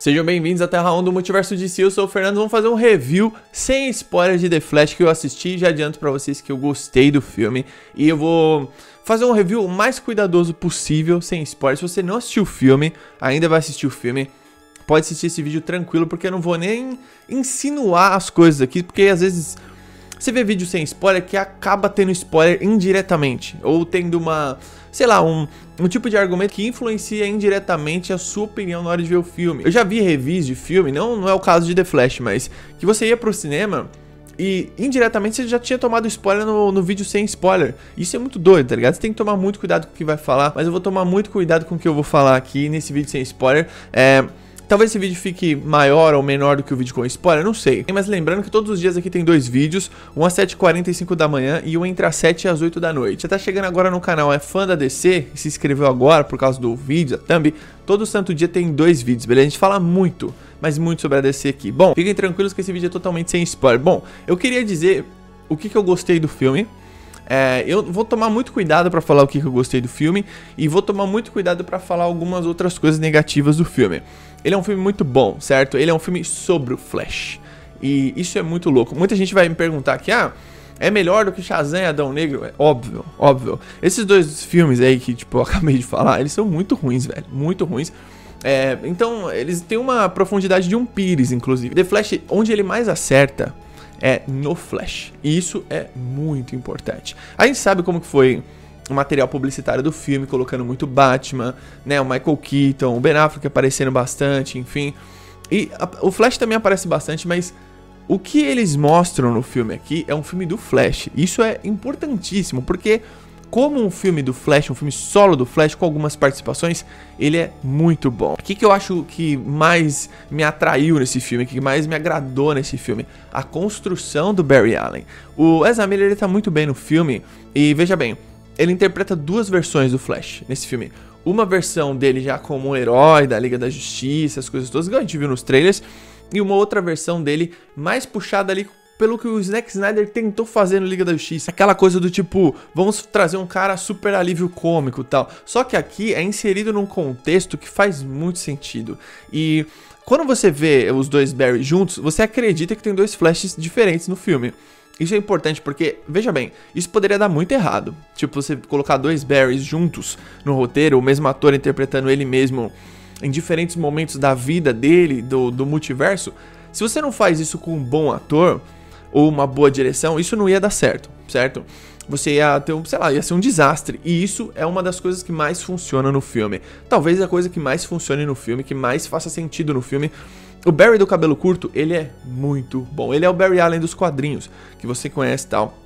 Sejam bem-vindos à Terra 1 do Multiverso DC, eu sou o Fernando, vamos fazer um review sem spoiler de The Flash que eu assisti e já adianto pra vocês que eu gostei do filme. E eu vou fazer um review o mais cuidadoso possível, sem spoiler. Se você não assistiu o filme, ainda vai assistir o filme, pode assistir esse vídeo tranquilo, porque eu não vou nem insinuar as coisas aqui, porque às vezes você vê vídeo sem spoiler que acaba tendo spoiler indiretamente, ou tendo uma, sei lá, um tipo de argumento que influencia indiretamente a sua opinião na hora de ver o filme. Eu já vi reviews de filme, não é o caso de The Flash, mas que você ia pro cinema e indiretamente você já tinha tomado spoiler no vídeo sem spoiler. Isso é muito doido, tá ligado? Você tem que tomar muito cuidado com o que vai falar, mas eu vou tomar muito cuidado com o que eu vou falar aqui nesse vídeo sem spoiler. Talvez esse vídeo fique maior ou menor do que o vídeo com spoiler, não sei. Mas lembrando que todos os dias aqui tem dois vídeos, um às 7h45 da manhã e um entre as 7 e as 8 da noite. Você tá chegando agora no canal, é fã da DC, e se inscreveu agora por causa do vídeo, da thumb, todo santo dia tem dois vídeos, beleza? A gente fala muito, mas muito sobre a DC aqui. Bom, fiquem tranquilos que esse vídeo é totalmente sem spoiler. Bom, eu queria dizer o que eu gostei do filme. Eu vou tomar muito cuidado pra falar o que eu gostei do filme e vou tomar muito cuidado pra falar algumas outras coisas negativas do filme. Ele é um filme muito bom, certo? Ele é um filme sobre o Flash e isso é muito louco. Muita gente vai me perguntar aqui, é melhor do que Shazam e Adão Negro? É óbvio, óbvio. Esses dois filmes aí que tipo, eu acabei de falar, eles são muito ruins, velho, muito ruins. Então, eles têm uma profundidade de um pires, inclusive. The Flash, onde ele mais acerta é no Flash, e isso é muito importante. A gente sabe como que foi o material publicitário do filme, colocando muito Batman, né, o Michael Keaton, o Ben Affleck aparecendo bastante, enfim. E o Flash também aparece bastante, mas o que eles mostram no filme aqui é um filme do Flash. Isso é importantíssimo, porque como um filme do Flash, um filme solo do Flash com algumas participações, ele é muito bom. O que eu acho que mais me atraiu nesse filme, o que mais me agradou nesse filme? A construção do Barry Allen. O Ezra Miller, ele tá muito bem no filme e veja bem, ele interpreta duas versões do Flash nesse filme. Uma versão dele já como um herói da Liga da Justiça, as coisas todas que a gente viu nos trailers, e uma outra versão dele mais puxada ali pelo que o Zack Snyder tentou fazer no Liga da Justiça. Aquela coisa do tipo, vamos trazer um cara super alívio cômico e tal. Só que aqui é inserido num contexto que faz muito sentido. E quando você vê os dois Barry juntos, você acredita que tem dois Flashes diferentes no filme. Isso é importante porque, veja bem, isso poderia dar muito errado. Tipo, você colocar dois Barrys juntos no roteiro, o mesmo ator interpretando ele mesmo em diferentes momentos da vida dele, do multiverso. Se você não faz isso com um bom ator ou uma boa direção, isso não ia dar certo, certo? Você ia ter, sei lá, ia ser um desastre. E isso é uma das coisas que mais funciona no filme. Talvez a coisa que mais funcione no filme, que mais faça sentido no filme. O Barry do cabelo curto, ele é muito bom. Ele é o Barry Allen dos quadrinhos, que você conhece e tal.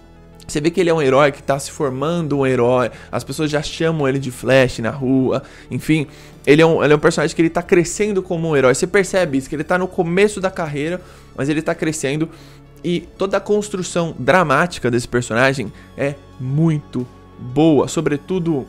Você vê que ele é um herói que tá se formando um herói. As pessoas já chamam ele de Flash na rua. Enfim, ele é um personagem que ele tá crescendo como um herói. Você percebe isso, que ele tá no começo da carreira, mas ele tá crescendo. E toda a construção dramática desse personagem é muito boa. Sobretudo,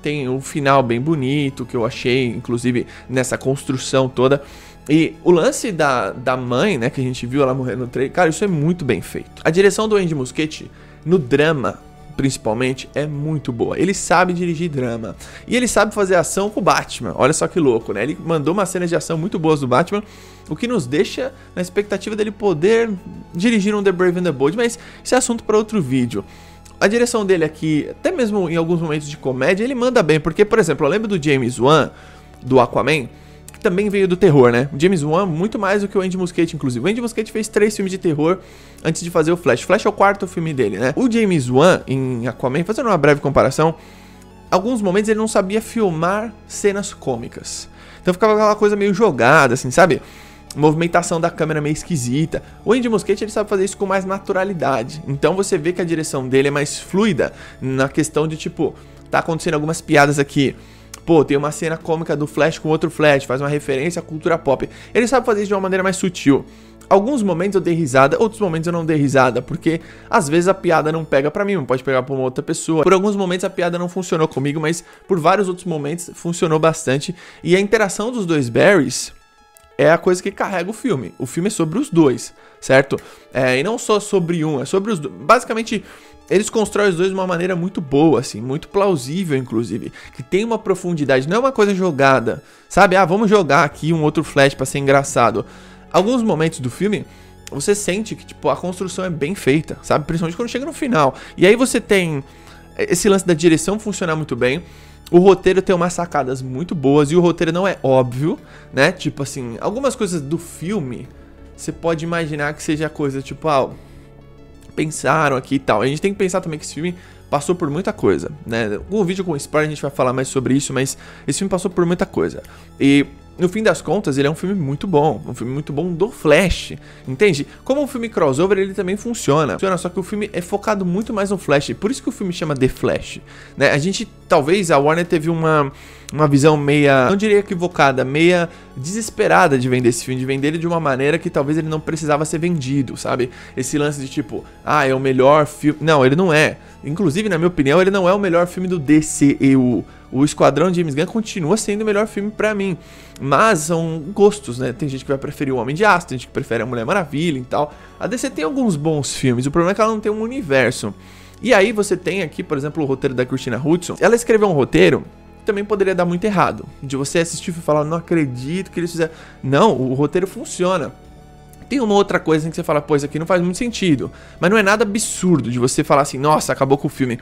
tem um final bem bonito, que eu achei, inclusive, nessa construção toda. E o lance da mãe, né, que a gente viu ela morrer no trailer, cara, isso é muito bem feito. A direção do Andy Muschietti, no drama, principalmente, é muito boa. Ele sabe dirigir drama. E ele sabe fazer ação com o Batman. Olha só que louco, né? Ele mandou umas cenas de ação muito boas do Batman, o que nos deixa na expectativa dele poder dirigir um The Brave and the Bold, mas isso é assunto para outro vídeo. A direção dele aqui, até mesmo em alguns momentos de comédia, ele manda bem, porque, por exemplo, eu lembro do James Wan, do Aquaman, que também veio do terror, né? O James Wan, muito mais do que o Andy Muschietti, inclusive. O Andy Muschietti fez 3 filmes de terror antes de fazer o Flash. O Flash é o 4º filme dele, né? O James Wan, em Aquaman, fazendo uma breve comparação, alguns momentos ele não sabia filmar cenas cômicas. Então ficava aquela coisa meio jogada, assim, sabe? Movimentação da câmera meio esquisita. O Andy Muschietti, ele sabe fazer isso com mais naturalidade. Então você vê que a direção dele é mais fluida na questão de, tipo, tá acontecendo algumas piadas aqui. Pô, tem uma cena cômica do Flash com outro Flash, faz uma referência à cultura pop. Ele sabe fazer isso de uma maneira mais sutil. Alguns momentos eu dei risada, outros momentos eu não dei risada, porque às vezes a piada não pega pra mim, não pode pegar pra uma outra pessoa. Por alguns momentos a piada não funcionou comigo, mas por vários outros momentos funcionou bastante. E a interação dos dois Barrys é a coisa que carrega o filme. O filme é sobre os dois, certo? E não só sobre um, é sobre os dois. Basicamente, eles constroem os dois de uma maneira muito boa, assim, muito plausível, inclusive, que tem uma profundidade, não é uma coisa jogada, sabe? Ah, vamos jogar aqui um outro flash pra ser engraçado. Alguns momentos do filme, você sente que, tipo, a construção é bem feita, sabe? Principalmente quando chega no final. E aí você tem esse lance da direção funcionar muito bem, o roteiro tem umas sacadas muito boas, e o roteiro não é óbvio, né? Tipo assim, algumas coisas do filme, você pode imaginar que seja coisa, tipo, pensaram aqui e tal. A gente tem que pensar também que esse filme passou por muita coisa, né? Um vídeo com spoiler a gente vai falar mais sobre isso, mas esse filme passou por muita coisa. E no fim das contas, ele é um filme muito bom. Um filme muito bom do Flash, entende? Como um filme crossover, ele também funciona. Só que o filme é focado muito mais no Flash. Por isso que o filme chama The Flash, né? A gente, talvez, a Warner teve uma visão meia, não diria equivocada, meia desesperada de vender esse filme, de vender ele de uma maneira que talvez ele não precisava ser vendido, sabe? Esse lance de tipo, é o melhor filme. Não, ele não é. Inclusive, na minha opinião, ele não é o melhor filme do DCEU. O Esquadrão de James Gunn continua sendo o melhor filme pra mim. Mas são gostos, né? Tem gente que vai preferir o Homem de Aço, tem gente que prefere a Mulher Maravilha e tal. A DC tem alguns bons filmes, o problema é que ela não tem um universo. E aí você tem aqui, por exemplo, o roteiro da Christina Hudson. Ela escreveu um roteiro que também poderia dar muito errado. De você assistir e falar, não acredito que eles fizeram. Não, o roteiro funciona. Tem uma outra coisa em que você fala, pô, isso aqui não faz muito sentido. Mas não é nada absurdo de você falar assim, nossa, acabou com o filme.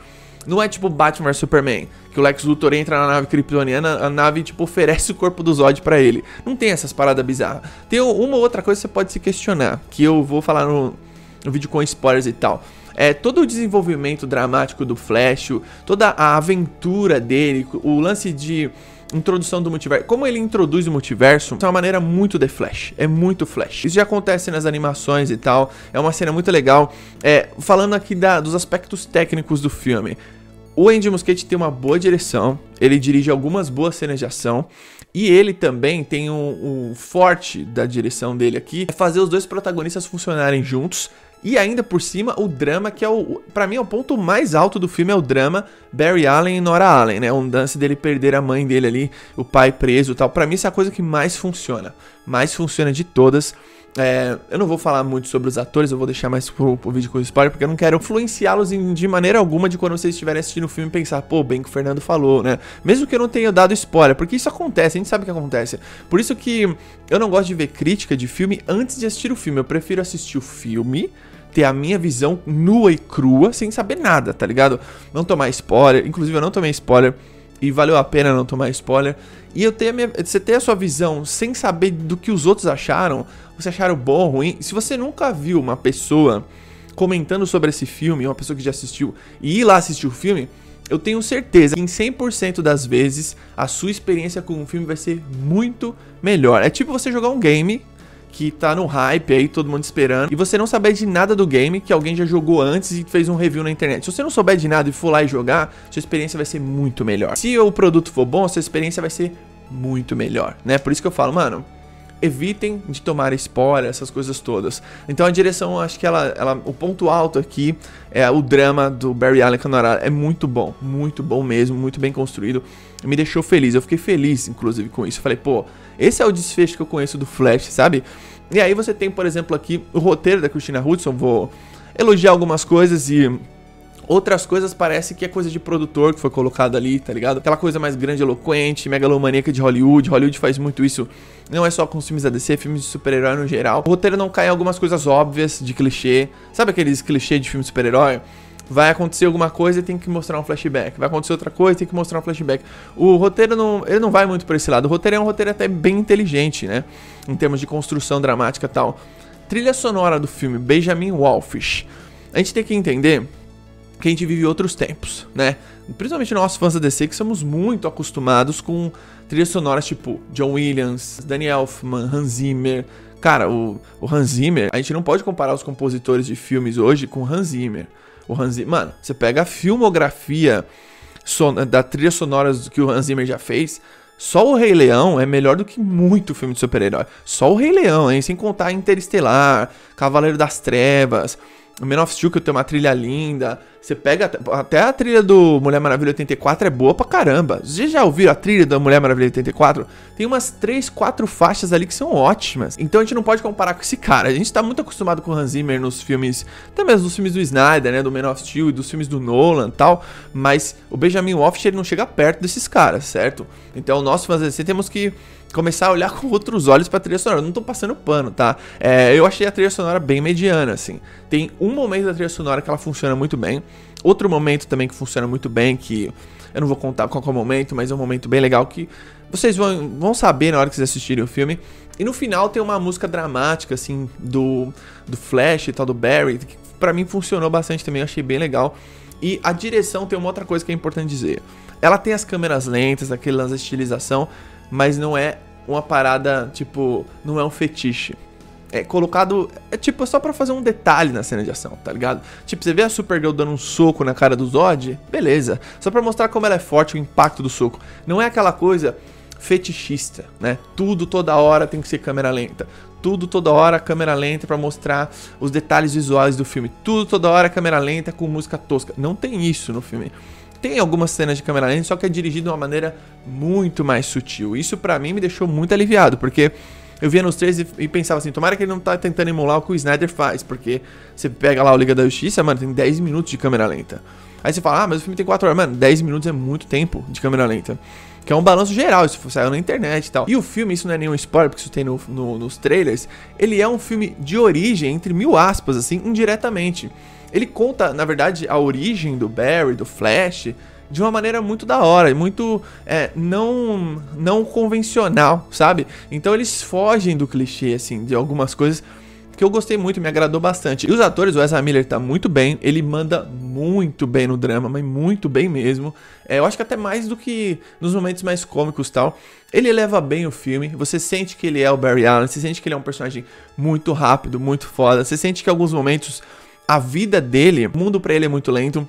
Não é tipo Batman vs Superman, que o Lex Luthor entra na nave kryptoniana, a nave tipo oferece o corpo do Zod pra ele. Não tem essas paradas bizarras. Tem uma outra coisa que você pode se questionar, que eu vou falar no vídeo com spoilers e tal. Todo o desenvolvimento dramático do Flash, toda a aventura dele, o lance de introdução do multiverso, como ele introduz o multiverso, é uma maneira muito The Flash, é muito Flash. Isso já acontece nas animações e tal, é uma cena muito legal. Falando aqui dos aspectos técnicos do filme, o Andy Muschietti tem uma boa direção, ele dirige algumas boas cenas de ação, e ele também tem um forte da direção dele aqui, é fazer os dois protagonistas funcionarem juntos. E ainda por cima, o drama, que pra mim é o ponto mais alto do filme, é o drama Barry Allen e Nora Allen, né? Um lance dele perder a mãe dele ali, o pai preso e tal. Pra mim, essa é a coisa que mais funciona de todas. Eu não vou falar muito sobre os atores, eu vou deixar mais pro vídeo com spoiler, porque eu não quero influenciá-los de maneira alguma de quando vocês estiverem assistindo o filme e pensar, pô, bem que o Fernando falou, né? Mesmo que eu não tenha dado spoiler, porque isso acontece, a gente sabe que acontece. Por isso que eu não gosto de ver crítica de filme antes de assistir o filme, eu prefiro assistir o filme, ter a minha visão nua e crua, sem saber nada, tá ligado? Não tomar spoiler, inclusive eu não tomei spoiler, e valeu a pena não tomar spoiler. E você ter a sua visão sem saber do que os outros acharam, você acharam bom ou ruim. Se você nunca viu uma pessoa comentando sobre esse filme, uma pessoa que já assistiu, e ir lá assistir o filme, eu tenho certeza que em 100% das vezes a sua experiência com o filme vai ser muito melhor. É tipo você jogar um game que tá no hype aí, todo mundo esperando, e você não saber de nada do game, que alguém já jogou antes e fez um review na internet. Se você não souber de nada e for lá e jogar, sua experiência vai ser muito melhor. Se o produto for bom, sua experiência vai ser muito melhor, né? Por isso que eu falo, mano, evitem de tomar spoiler, essas coisas todas. Então a direção, eu acho que o ponto alto aqui é o drama do Barry Allen Nora. É muito bom mesmo, muito bem construído. Me deixou feliz, eu fiquei feliz inclusive com isso. Falei, pô, esse é o desfecho que eu conheço do Flash, sabe? E aí você tem, por exemplo, aqui o roteiro da Christina Hudson. Vou elogiar algumas coisas e outras coisas parece que é coisa de produtor que foi colocado ali, tá ligado? Aquela coisa mais grandiloquente, megalomaníaca de Hollywood. Hollywood faz muito isso, não é só com os filmes da DC, filmes de super-herói no geral. O roteiro não cai em algumas coisas óbvias, de clichê. Sabe aqueles clichês de filme de super-herói? Vai acontecer alguma coisa e tem que mostrar um flashback. Vai acontecer outra coisa e tem que mostrar um flashback. O roteiro ele não vai muito por esse lado. O roteiro é um roteiro até bem inteligente, né? Em termos de construção dramática e tal. Trilha sonora do filme, Benjamin Wallfisch. A gente tem que entender que a gente vive outros tempos, né? Principalmente nós fãs da DC, que somos muito acostumados com trilhas sonoras tipo John Williams, Danny Elfman, Hans Zimmer. Cara, o Hans Zimmer, a gente não pode comparar os compositores de filmes hoje com Hans Zimmer. Mano, você pega a filmografia da trilha sonora que o Hans Zimmer já fez, só o Rei Leão é melhor do que muito filme de super-herói. Só o Rei Leão, hein? Sem contar Interestelar, Cavaleiro das Trevas, Man of Steel, que tem uma trilha linda, Você pega até a trilha do Mulher Maravilha 84 é boa pra caramba. Vocês já ouviram a trilha da Mulher Maravilha 84? Tem umas 3, 4 faixas ali que são ótimas. Então a gente não pode comparar com esse cara. A gente tá muito acostumado com o Hans Zimmer nos filmes, até mesmo nos filmes do Snyder, né, do Man of Steel e dos filmes do Nolan e tal, mas o Benjamin Woffish, ele não chega perto desses caras, certo? Então nós fãs DC temos que começar a olhar com outros olhos pra trilha sonora. Eu não tô passando pano, tá? Eu achei a trilha sonora bem mediana, assim. Tem um momento da trilha sonora que ela funciona muito bem, outro momento também que funciona muito bem, que eu não vou contar qual é o momento, mas é um momento bem legal que vocês vão saber na hora que vocês assistirem o filme. E no final tem uma música dramática, assim, do Flash e tal, do Barry, que pra mim funcionou bastante também, eu achei bem legal. E a direção tem uma outra coisa que é importante dizer. Ela tem as câmeras lentas, aquele lance de estilização, mas não é uma parada, tipo, não é um fetiche. É colocado, tipo, só pra fazer um detalhe na cena de ação, tá ligado? Tipo, você vê a Supergirl dando um soco na cara do Zod, beleza. Só pra mostrar como ela é forte, o impacto do soco. Não é aquela coisa fetichista, né? Tudo, toda hora tem que ser câmera lenta. Tudo, toda hora, câmera lenta pra mostrar os detalhes visuais do filme. Tudo, toda hora, câmera lenta com música tosca. Não tem isso no filme. Tem algumas cenas de câmera lenta, só que é dirigido de uma maneira muito mais sutil. Isso pra mim me deixou muito aliviado, porque eu via nos trailers e pensava assim, tomara que ele não tá tentando emular o que o Snyder faz, porque você pega lá o Liga da Justiça, mano, tem 10 minutos de câmera lenta. Aí você fala, mas o filme tem 4 horas. Mano, 10 minutos é muito tempo de câmera lenta. Que é um balanço geral, isso saiu na internet e tal. E o filme, isso não é nenhum spoiler, porque isso tem nos trailers, ele é um filme de origem, entre mil aspas, assim, indiretamente. Ele conta, na verdade, a origem do Barry, do Flash, de uma maneira muito da hora, muito não convencional, sabe? Então eles fogem do clichê, assim, de algumas coisas que eu gostei muito, me agradou bastante. E os atores, o Ezra Miller tá muito bem, ele manda muito bem no drama, mas muito bem mesmo. Eu acho que até mais do que nos momentos mais cômicos e tal. Ele leva bem o filme, você sente que ele é o Barry Allen, você sente que ele é um personagem muito rápido, muito foda. Você sente que em alguns momentos a vida dele, o mundo pra ele é muito lento.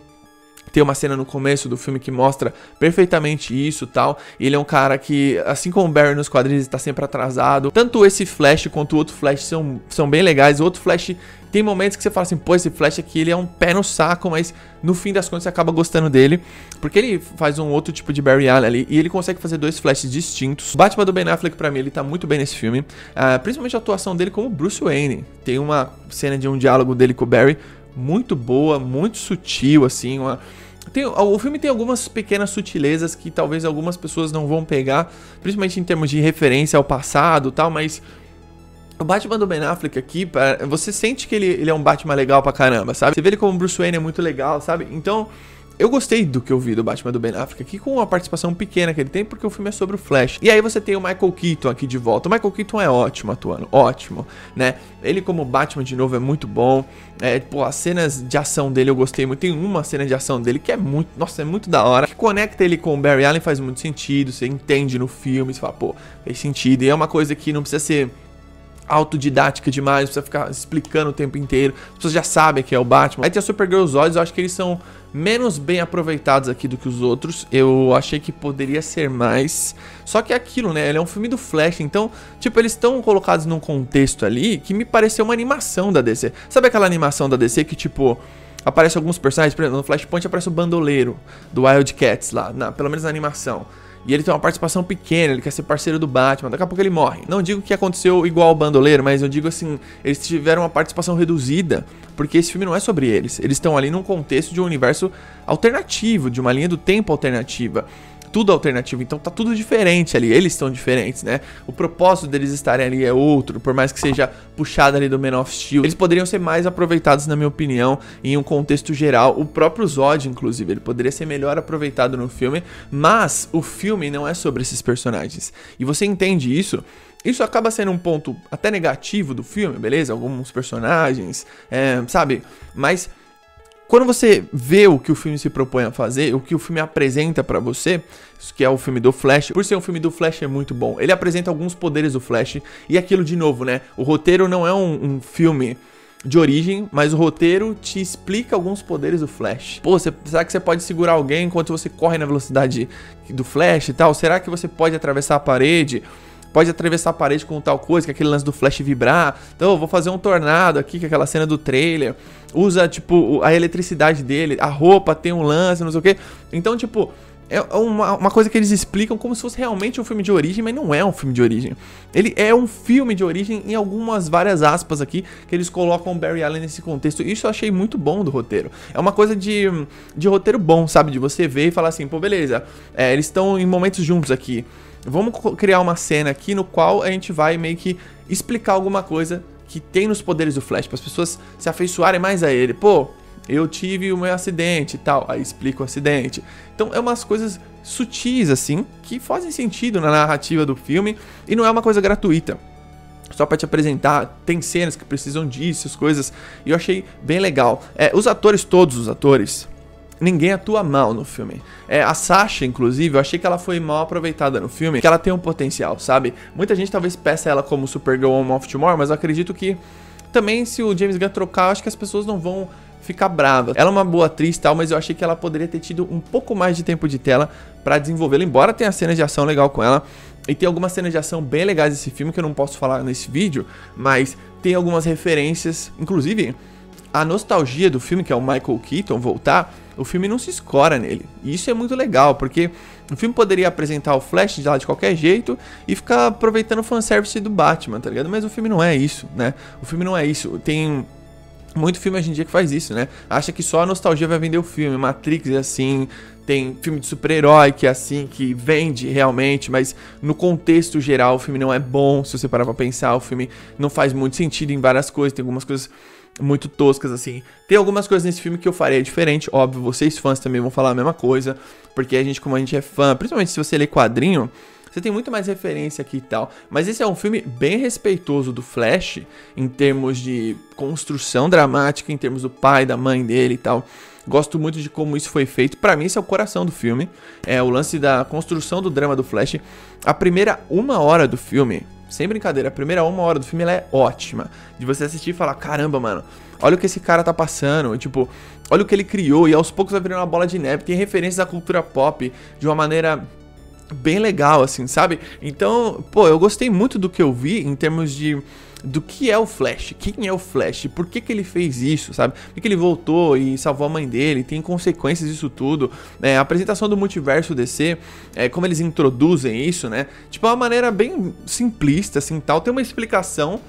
Tem uma cena no começo do filme que mostra perfeitamente isso e tal. Ele é um cara que, assim como o Barry nos quadrinhos, está sempre atrasado. Tanto esse Flash quanto o outro Flash são bem legais. O outro Flash tem momentos que você fala assim, pô, esse Flash aqui ele é um pé no saco, mas no fim das contas você acaba gostando dele. Porque ele faz um outro tipo de Barry Allen ali e ele consegue fazer dois Flashes distintos. O Batman do Ben Affleck, pra mim, ele tá muito bem nesse filme. Principalmente a atuação dele como Bruce Wayne. Tem uma cena de um diálogo dele com o Barry muito boa, muito sutil, assim, o filme tem algumas pequenas sutilezas que talvez algumas pessoas não vão pegar, principalmente em termos de referência ao passado e tal, mas o Batman do Ben Affleck aqui, você sente que ele é um Batman legal pra caramba, sabe? Você vê ele como Bruce Wayne é muito legal, sabe? Então, eu gostei do que eu vi do Batman do Ben Affleck aqui, com uma participação pequena que ele tem, porque o filme é sobre o Flash. E aí você tem o Michael Keaton aqui de volta. O Michael Keaton é ótimo atuando, ótimo, né? Ele como Batman de novo é muito bom. As cenas de ação dele eu gostei muito. Tem uma cena de ação dele que é muito, nossa, é muito da hora. Que conecta ele com o Barry Allen faz muito sentido, você entende no filme, você fala, pô, fez sentido. E é uma coisa que não precisa ser autodidática demais, precisa ficar explicando o tempo inteiro. As pessoas já sabem que é o Batman. Aí tem a Supergirl e os Zods, eu acho que eles são menos bem aproveitados aqui do que os outros. Eu achei que poderia ser mais. Só que é aquilo, né? Ele é um filme do Flash, então, tipo, eles estão colocados num contexto ali que me pareceu uma animação da DC. Sabe aquela animação da DC que, tipo, aparece alguns personagens, por exemplo, no Flashpoint aparece o bandoleiro do Wildcats lá, pelo menos na animação. E ele tem uma participação pequena, ele quer ser parceiro do Batman, daqui a pouco ele morre. Não digo que aconteceu igual ao Bandoleiro, mas eu digo assim, eles tiveram uma participação reduzida, porque esse filme não é sobre eles. Eles estão ali num contexto de um universo alternativo, de uma linha do tempo alternativa. Tudo alternativo, então tá tudo diferente ali, eles estão diferentes, né? O propósito deles estarem ali é outro, por mais que seja puxado ali do Man of Steel. Eles poderiam ser mais aproveitados, na minha opinião, em um contexto geral. O próprio Zod, inclusive, ele poderia ser melhor aproveitado no filme, mas o filme não é sobre esses personagens. E você entende isso? Isso acaba sendo um ponto até negativo do filme, beleza? Alguns personagens, sabe? Mas quando você vê o que o filme se propõe a fazer, o que o filme apresenta pra você, que é o filme do Flash, por ser um filme do Flash é muito bom. Ele apresenta alguns poderes do Flash e aquilo de novo, né? O roteiro não é um filme de origem, mas o roteiro te explica alguns poderes do Flash. Pô, será que você pode segurar alguém enquanto você corre na velocidade do Flash e tal? Será que você pode atravessar a parede? pode atravessar a parede com tal coisa, que é aquele lance do Flash vibrar. Então, eu vou fazer um tornado aqui, que é aquela cena do trailer. Usa, tipo, a eletricidade dele, a roupa tem um lance, não sei o que. Então, tipo, é uma coisa que eles explicam como se fosse realmente um filme de origem, mas não é um filme de origem. Ele é um filme de origem em algumas várias aspas aqui, que eles colocam o Barry Allen nesse contexto. Isso eu achei muito bom do roteiro. É uma coisa de roteiro bom, sabe? De você ver e falar assim, pô, beleza, eles estão em momentos juntos aqui. Vamos criar uma cena aqui no qual a gente vai meio que explicar alguma coisa que tem nos poderes do Flash, para as pessoas se afeiçoarem mais a ele. Pô, eu tive o meu acidente e tal, aí explica o acidente. Então é umas coisas sutis assim, que fazem sentido na narrativa do filme e não é uma coisa gratuita. Só pra te apresentar, tem cenas que precisam disso, as coisas, e eu achei bem legal. Os atores, todos os atores, ninguém atua mal no filme. A Sasha, inclusive, eu achei que ela foi mal aproveitada no filme, que ela tem um potencial, sabe? Muita gente talvez peça ela como Supergirl Woman of Tomorrow, mas eu acredito que também se o James Gunn trocar, eu acho que as pessoas não vão ficar bravas. Ela é uma boa atriz e tal, mas eu achei que ela poderia ter tido um pouco mais de tempo de tela pra desenvolvê-la, embora tenha cenas de ação legal com ela. E tem algumas cenas de ação bem legais desse filme que eu não posso falar nesse vídeo, mas tem algumas referências, inclusive a nostalgia do filme, que é o Michael Keaton voltar, o filme não se escora nele. E isso é muito legal, porque o filme poderia apresentar o Flash de lá de qualquer jeito e ficar aproveitando o fanservice do Batman, tá ligado? Mas o filme não é isso, né? O filme não é isso. Tem muito filme hoje em dia que faz isso, né? Acha que só a nostalgia vai vender o filme. Matrix é assim, tem filme de super-herói que é assim, que vende realmente, mas no contexto geral o filme não é bom. Se você parar pra pensar, o filme não faz muito sentido em várias coisas, tem algumas coisas muito toscas assim. Tem algumas coisas nesse filme que eu faria diferente, óbvio, vocês fãs também vão falar a mesma coisa, porque a gente, como a gente é fã, principalmente se você lê quadrinho, você tem muito mais referência aqui e tal. Mas esse é um filme bem respeitoso do Flash, em termos de construção dramática, em termos do pai, da mãe dele e tal. Gosto muito de como isso foi feito. Pra mim, esse é o coração do filme. É o lance da construção do drama do Flash. A primeira 1 hora do filme, sem brincadeira, a primeira 1 hora do filme ela é ótima. De você assistir e falar, caramba, mano, olha o que esse cara tá passando. Tipo, olha o que ele criou. E aos poucos vai virando uma bola de neve. Tem referências à cultura pop de uma maneira bem legal, assim, sabe? Então, pô, eu gostei muito do que eu vi em termos do que é o Flash, quem é o Flash, por que ele fez isso, sabe? Por que ele voltou e salvou a mãe dele, tem consequências disso tudo, a apresentação do multiverso DC, como eles introduzem isso, né? Tipo, é uma maneira bem simplista, assim, tal, tem uma explicação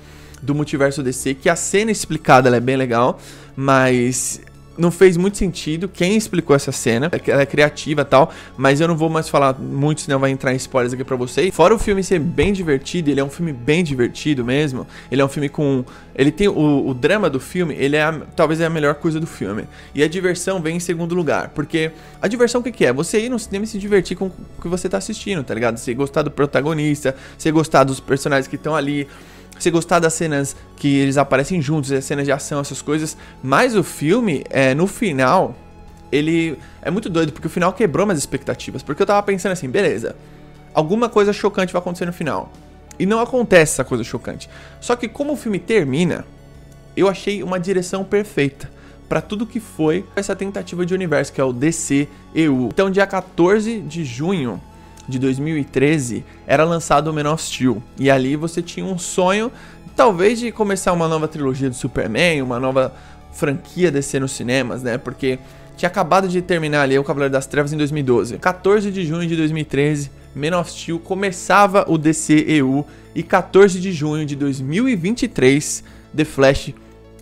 do multiverso DC, que a cena explicada ela é bem legal, mas não fez muito sentido quem explicou essa cena, ela é criativa e tal, mas eu não vou mais falar muito, senão vai entrar em spoilers aqui pra vocês. Fora o filme ser bem divertido, ele é um filme bem divertido mesmo, ele é um filme com... ele tem o drama do filme, ele é talvez é a melhor coisa do filme, e a diversão vem em segundo lugar, porque a diversão o que é? Você ir no cinema e se divertir com o que você tá assistindo, tá ligado? Você gostar do protagonista, você gostar dos personagens que estão ali, você gostar das cenas que eles aparecem juntos, as cenas de ação, essas coisas. Mas o filme, no final, ele é muito doido, porque o final quebrou minhas expectativas. Porque eu tava pensando assim, beleza, alguma coisa chocante vai acontecer no final. E não acontece essa coisa chocante. Só que como o filme termina, eu achei uma direção perfeita pra tudo que foi essa tentativa de universo, que é o DCEU. Então, dia 14 de junho de 2013, era lançado o Man of Steel, e ali você tinha um sonho, talvez, de começar uma nova trilogia do Superman, uma nova franquia DC nos cinemas, né, porque tinha acabado de terminar ali o Cavaleiro das Trevas em 2012. 14 de junho de 2013, Man of Steel começava o DCEU, e 14 de junho de 2023, The Flash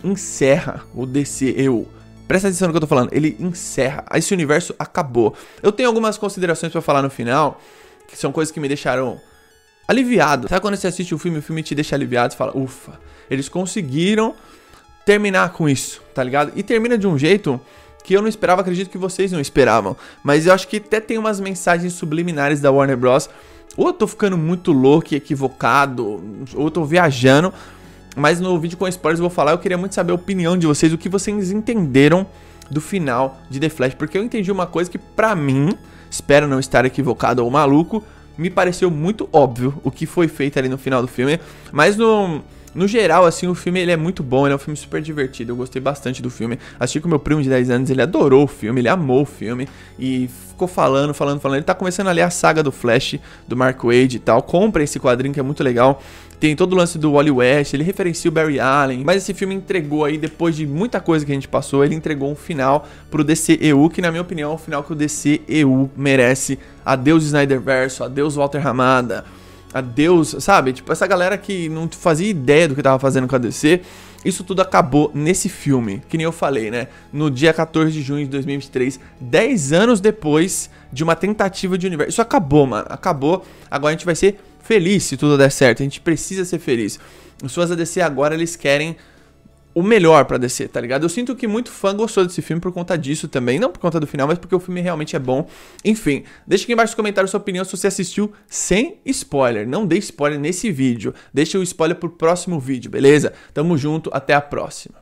encerra o DCEU. Presta atenção no que eu tô falando, ele encerra, esse universo acabou. Eu tenho algumas considerações pra falar no final, que são coisas que me deixaram aliviado. Sabe quando você assiste o filme te deixa aliviado, você fala, ufa, eles conseguiram terminar com isso, tá ligado? E termina de um jeito que eu não esperava, acredito que vocês não esperavam. Mas eu acho que até tem umas mensagens subliminares da Warner Bros. Ou eu tô ficando muito louco e equivocado, ou eu tô viajando. Mas no vídeo com spoilers eu vou falar, eu queria muito saber a opinião de vocês, o que vocês entenderam do final de The Flash. Porque eu entendi uma coisa que pra mim, espero não estar equivocado ou maluco, me pareceu muito óbvio o que foi feito ali no final do filme. Mas No geral, assim, o filme ele é muito bom, ele é um filme super divertido, eu gostei bastante do filme. Assisti com meu primo de 10 anos, ele adorou o filme, ele amou o filme e ficou falando. Ele tá começando a ler a saga do Flash, do Mark Waid e tal. Compra esse quadrinho que é muito legal. Tem todo o lance do Wally West, ele referencia o Barry Allen, mas esse filme entregou aí, depois de muita coisa que a gente passou, ele entregou um final pro DCEU, que na minha opinião é o final que o DCEU merece. Adeus Snyderverso, adeus Walter Hamada, adeus, sabe? Tipo, essa galera que não fazia ideia do que tava fazendo com a DC, isso tudo acabou nesse filme, que nem eu falei, né? No dia 14 de junho de 2023, 10 anos depois de uma tentativa de universo. Isso acabou, mano, acabou. Agora a gente vai ser feliz se tudo der certo, a gente precisa ser feliz. Os fãs da DC agora, eles querem o melhor pra DC, tá ligado? Eu sinto que muito fã gostou desse filme por conta disso também, não por conta do final, mas porque o filme realmente é bom. Enfim, deixa aqui embaixo nos comentários sua opinião se você assistiu sem spoiler. Não dê spoiler nesse vídeo, deixa o spoiler pro próximo vídeo, beleza? Tamo junto, até a próxima.